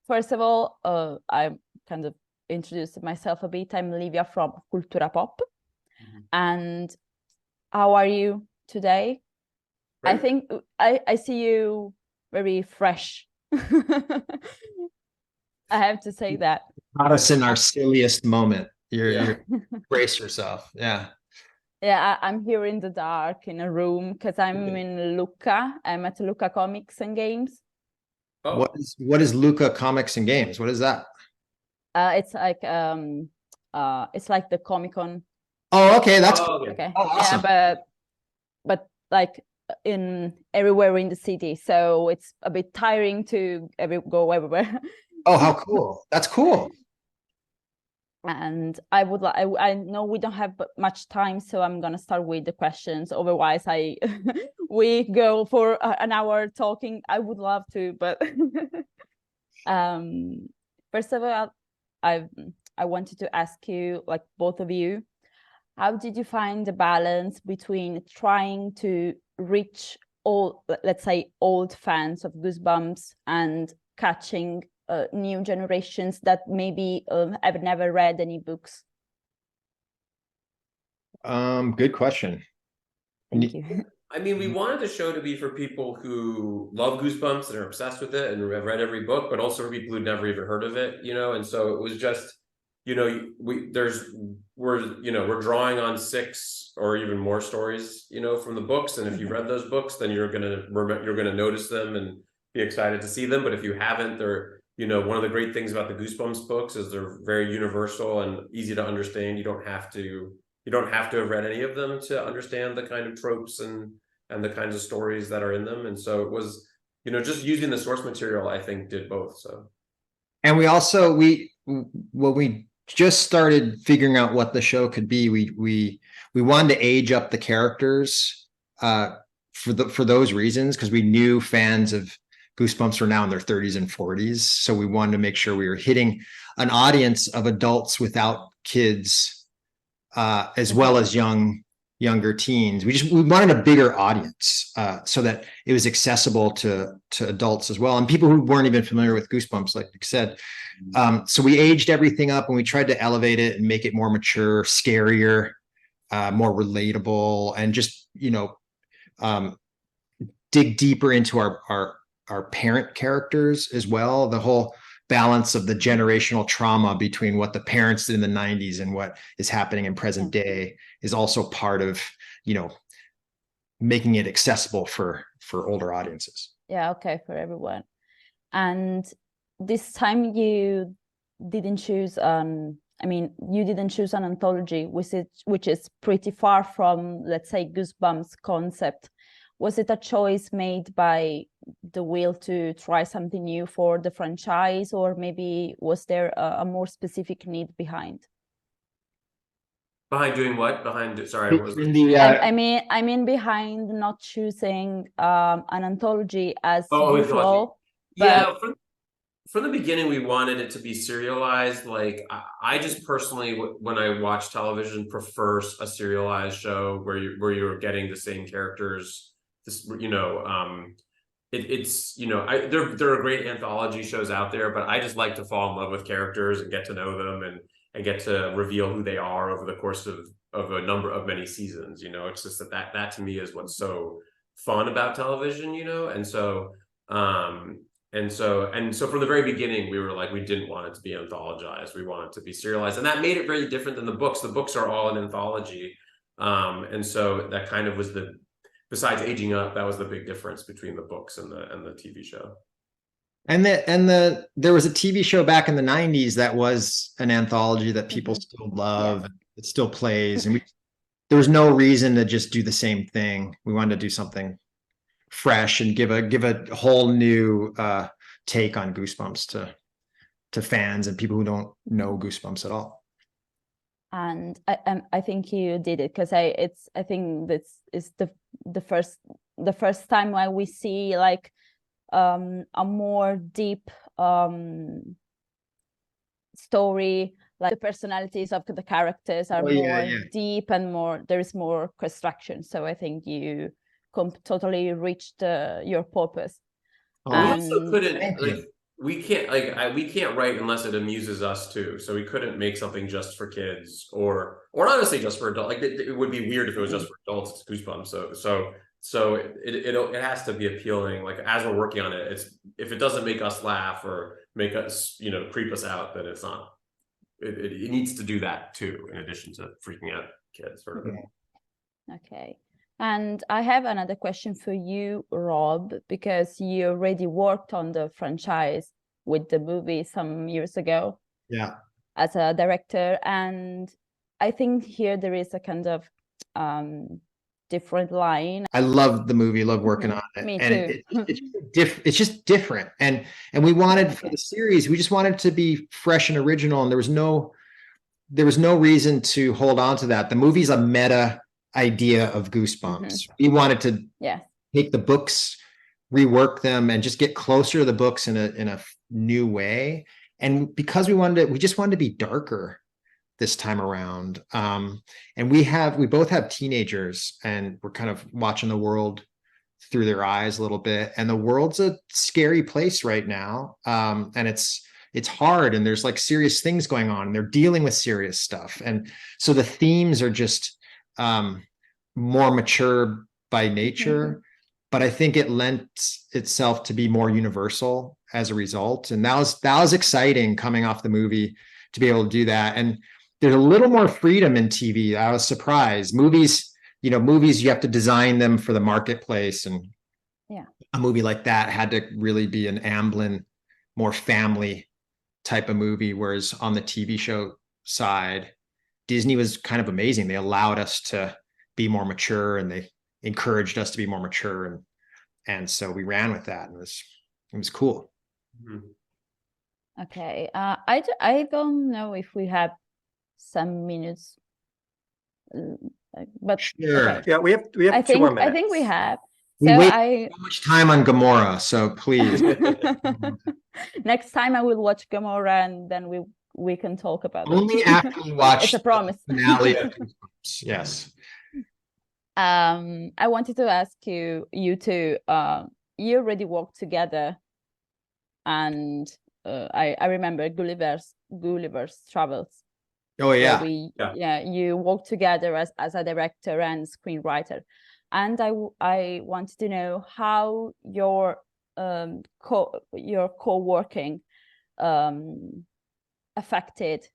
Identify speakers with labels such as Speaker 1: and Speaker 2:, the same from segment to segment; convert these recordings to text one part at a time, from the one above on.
Speaker 1: first of all, I kind of introduced myself a bit. I'm Livia from Cultura Pop. And how are you today? Great. I think I see you very fresh. I have to say that.
Speaker 2: Not us in our silliest moment. You're brace yourself. Yeah.
Speaker 1: Yeah, I'm here in the dark in a room because I'm in Lucca. I'm at Lucca Comics and Games.
Speaker 2: Oh. What is Lucca Comics and Games? What is that?
Speaker 1: It's like the Comic-Con.
Speaker 2: Oh, okay, that's
Speaker 1: okay.
Speaker 2: Oh, awesome.
Speaker 1: Yeah, but like in everywhere in the city, so it's a bit tiring to go everywhere.
Speaker 2: Oh, how cool! That's cool.
Speaker 1: And I would like, I know we don't have much time, so I'm gonna start with the questions. Otherwise, we go for an hour talking. I would love to, but first of all, I wanted to ask you, like both of you, how did you find the balance between trying to reach all, let's say, old fans of Goosebumps and catching new generations that maybe have never read any books?
Speaker 2: Good question.
Speaker 1: Thank you.
Speaker 3: I mean, we wanted the show to be for people who love Goosebumps and are obsessed with it and have read every book, but also for people who'd never even heard of it, you know. And so it was just, you know, we're drawing on 6 or even more stories, you know, from the books. And if you've read those books, then you're gonna notice them and be excited to see them. But if you haven't, they're, you know, one of the great things about the Goosebumps books is they're very universal and easy to understand. You don't have to have read any of them to understand the kind of tropes and the kinds of stories that are in them. And so it was, you know, just using the source material, I think, did both. So, and we also when we just started figuring out what the show could be, we wanted to age up the characters for those reasons, because we knew fans of Goosebumps were now in their 30s and 40s. So we wanted to make sure we were hitting an audience of adults without kids, as well as younger teens. We wanted a bigger audience, so that it was accessible to adults as well, and people who weren't even familiar with Goosebumps, like you said. So we aged everything up and we tried to elevate it and make it more mature, scarier, more relatable, and just, you know, dig deeper into our parent characters as well. The whole balance of the generational trauma between what the parents did in the 90s and what is happening in present day is also part of, you know, making it accessible for older audiences.
Speaker 1: Yeah, okay, for everyone. And this time you didn't choose you didn't choose an anthology, which is pretty far from, let's say, Goosebumps concept. Was it a choice made by the will to try something new for the franchise, or maybe was there a more specific need behind?
Speaker 3: Behind doing what? Behind, sorry, what was
Speaker 1: I mean behind not choosing an anthology as usual.
Speaker 3: Yeah, from the beginning, we wanted it to be serialized. Like, I just personally, when I watch television, prefer a serialized show where you're getting the same characters. This, you know, it's, you know, there are great anthology shows out there, but I just like to fall in love with characters and get to know them and get to reveal who they are over the course of a number of many seasons. You know, it's just that to me is what's so fun about television, you know. And so from the very beginning, we were like, we didn't want it to be anthologized. We wanted it to be serialized, and that made it very different than the books. The books are all an anthology, and so that kind of was besides aging up, that was the big difference between the books and the TV show. And there was a TV show back in the 90s that was an anthology that people still love. Yeah. It still plays, and there was no reason to just do the same thing. We wanted to do something fresh and give a whole new take on Goosebumps to fans and people who don't know Goosebumps at all.
Speaker 1: And I think you did it, because I think this is the first time where we see like a more deep story, like the personalities of the characters are deep and there is more construction. So I think you totally reached your purpose.
Speaker 3: We also couldn't, like, we can't we can't write unless it amuses us too. So we couldn't make something just for kids, or honestly just for adults. Like it would be weird if it was just for adults. It's Goosebumps. So it has to be appealing. Like as we're working on it, it's if it doesn't make us laugh or make us creep us out, then it's not. It needs to do that too, in addition to freaking out kids. Sort of.
Speaker 1: Okay. And I have another question for you, Rob, because you already worked on the franchise with the movie some years ago.
Speaker 2: Yeah.
Speaker 1: As a director. And I think here there is a kind of different line.
Speaker 2: I love the movie, love working on it.
Speaker 1: Me
Speaker 2: and
Speaker 1: too.
Speaker 2: It's just different. And we wanted for the series, we just wanted to be fresh and original. And there was no reason to hold on to that. The movie's a meta idea of Goosebumps. We wanted to take the books, rework them, and just get closer to the books in a new way. And because we just wanted to be darker this time around. And we both have teenagers, and we're kind of watching the world through their eyes a little bit. And the world's a scary place right now. And it's hard, and there's like serious things going on, and they're dealing with serious stuff. And so the themes are just more mature by nature, but I think it lent itself to be more universal as a result. And that was exciting coming off the movie to be able to do that. And there's a little more freedom in TV. I was surprised. Movies, you have to design them for the marketplace. And a movie like that had to really be an Amblin, more family type of movie. Whereas on the TV show side, Disney was kind of amazing. They allowed us to be more mature, and they encouraged us to be more mature. And so we ran with that, and it was cool.
Speaker 1: Okay. I don't know if we have some minutes, but
Speaker 2: sure.
Speaker 4: Okay. Yeah, we have 2 more minutes.
Speaker 1: I think we have.
Speaker 2: We wait so much time on Gamora, so please.
Speaker 1: Next time I will watch Gamora, and then we can talk about
Speaker 2: only
Speaker 1: it.
Speaker 2: after you watch
Speaker 1: it's a promise.
Speaker 2: The finale of Goosebumps. Yes.
Speaker 1: I wanted to ask you two, you already worked together, and I remember Gulliver's Travels.
Speaker 2: Oh yeah.
Speaker 1: You worked together as a director and screenwriter, and I wanted to know how your co-working affected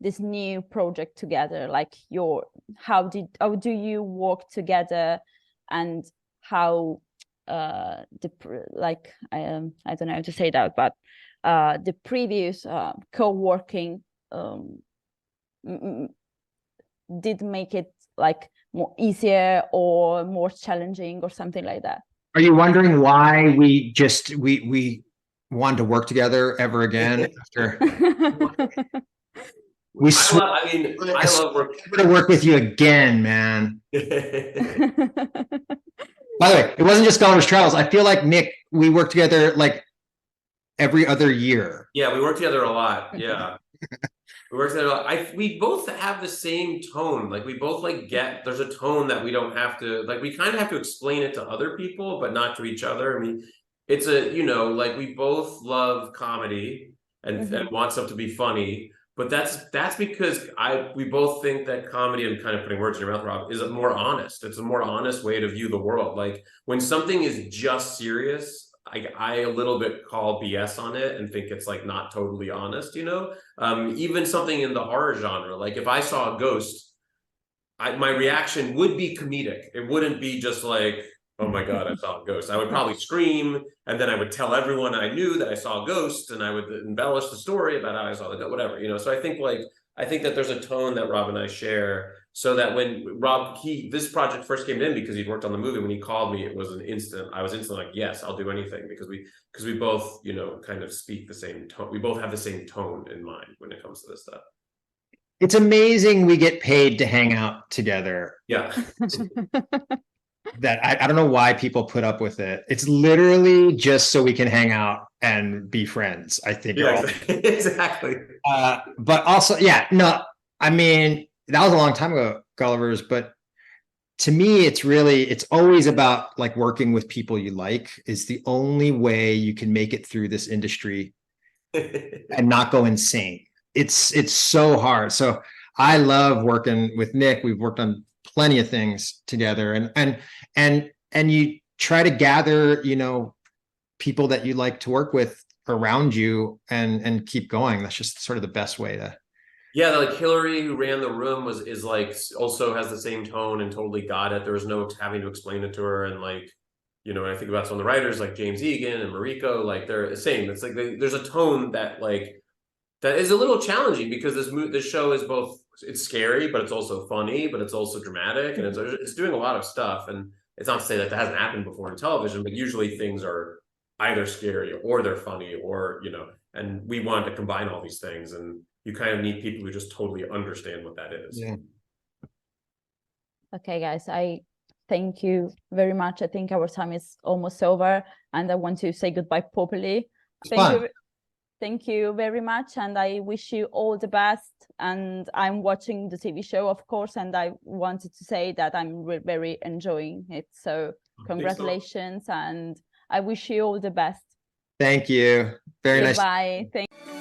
Speaker 1: this new project together. Like how do you work together, and how I don't know how to say that, but the previous co-working did make it like more easier or more challenging or something like that?
Speaker 2: Are you wondering why we wanted to work together ever again after?
Speaker 3: I love working
Speaker 2: to work with you again, man. By the way, it wasn't just Gulliver's Travels. I feel like, Nick, we worked together like every other year.
Speaker 3: Yeah, we work together a lot. Yeah. We work together a lot. We both have the same tone. Like we both there's a tone that we don't have to, like we kind of have to explain it to other people, but not to each other. I mean, it's we both love comedy and want stuff to be funny. But that's because we both think that comedy, and kind of putting words in your mouth, Rob, is more honest. It's a more honest way to view the world. Like when something is just serious, I a little bit call BS on it and think it's like not totally honest, even something in the horror genre. Like if I saw a ghost, my reaction would be comedic. It wouldn't be just like, oh my God, I saw a ghost. I would probably scream, and then I would tell everyone I knew that I saw a ghost, and I would embellish the story about how I saw the ghost, whatever, So I think that there's a tone that Rob and I share, so that when this project first came in, because he'd worked on the movie, when he called me, it was I was instantly like, yes, I'll do anything, because we both, kind of speak the same tone. We both have the same tone in mind when it comes to this stuff.
Speaker 2: It's amazing we get paid to hang out together.
Speaker 3: Yeah.
Speaker 2: That I don't know why people put up with it. It's literally just so we can hang out and be friends, I think.
Speaker 3: Yeah, exactly.
Speaker 2: But also, I mean, that was a long time ago, Gulliver's, but to me, it's always about like working with people you like is the only way you can make it through this industry and not go insane. It's so hard. So I love working with Nick. We've worked on plenty of things together, and you try to gather, you know, people that you like to work with around you and keep going. That's just sort of the best way to.
Speaker 3: Yeah, like Hillary, who ran the room, is like also has the same tone and totally got it. There was no having to explain it to her. And like, you know, when I think about some of the writers like James Egan and Mariko, like they're the same. It's like there's a tone that like that is a little challenging because this show is both, it's scary, but it's also funny, but it's also dramatic, and it's doing a lot of stuff. And it's not to say that that hasn't happened before in television, but usually things are either scary or they're funny, or, you know, and we wanted to combine all these things, and you kind of need people who just totally understand what that is.
Speaker 2: Yeah.
Speaker 1: Okay, guys, I thank you very much. I think our time is almost over, and I want to say goodbye properly. Thank you very much, and I wish you all the best. And I'm watching the TV show, of course, and I wanted to say that I'm very enjoying it. So congratulations, and I wish you all the best.
Speaker 2: Thank you. Very nice.
Speaker 1: Goodbye. Thank you.